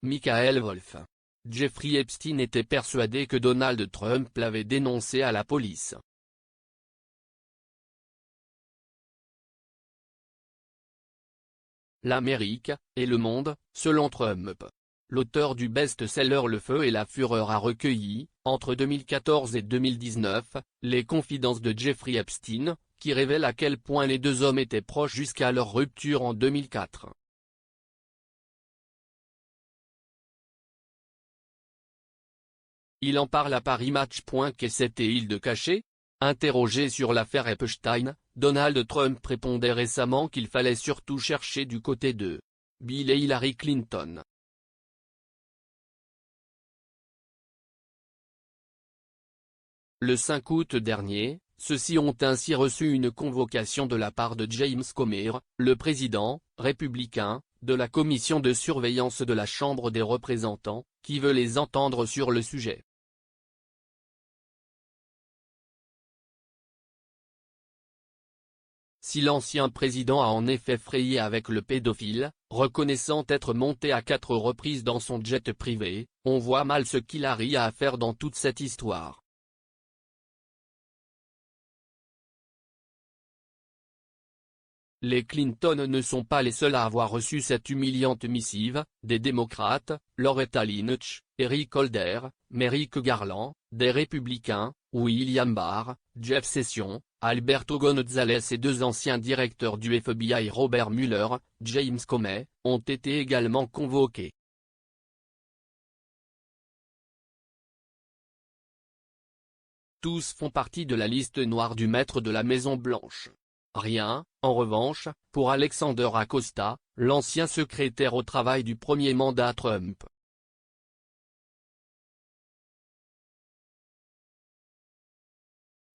Michael Wolff. Jeffrey Epstein était persuadé que Donald Trump l'avait dénoncé à la police. L'Amérique, et le monde, selon Trump. L'auteur du best-seller Le Feu et la Fureur a recueilli, entre 2014 et 2019, les confidences de Jeffrey Epstein, qui révèlent à quel point les deux hommes étaient proches jusqu'à leur rupture en 2004. Il en parle à Paris Match. Qu'était-il de caché? Interrogé sur l'affaire Epstein, Donald Trump répondait récemment qu'il fallait surtout chercher du côté de Bill et Hillary Clinton. Le 5 août dernier, ceux-ci ont ainsi reçu une convocation de la part de James Comer, le président, républicain, de la commission de surveillance de la Chambre des représentants, qui veut les entendre sur le sujet. Si l'ancien président a en effet frayé avec le pédophile, reconnaissant être monté à 4 reprises dans son jet privé, on voit mal ce qu'Hillary a à faire dans toute cette histoire. Les Clinton ne sont pas les seuls à avoir reçu cette humiliante missive, des démocrates, Loretta Lynch, Eric Holder, Merrick Garland, des républicains, William Barr, Jeff Sessions, Alberto Gonzales et deux anciens directeurs du FBI Robert Mueller, James Comey, ont été également convoqués. Tous font partie de la liste noire du maître de la Maison-Blanche. Rien, en revanche, pour Alexander Acosta, l'ancien secrétaire au travail du premier mandat Trump.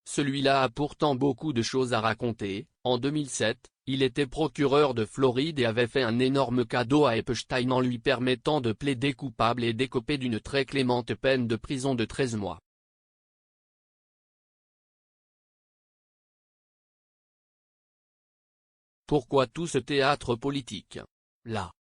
Celui-là a pourtant beaucoup de choses à raconter. En 2007, il était procureur de Floride et avait fait un énorme cadeau à Epstein en lui permettant de plaider coupable et d'écoper d'une très clémente peine de prison de 13 mois. Pourquoi tout ce théâtre politique? Là,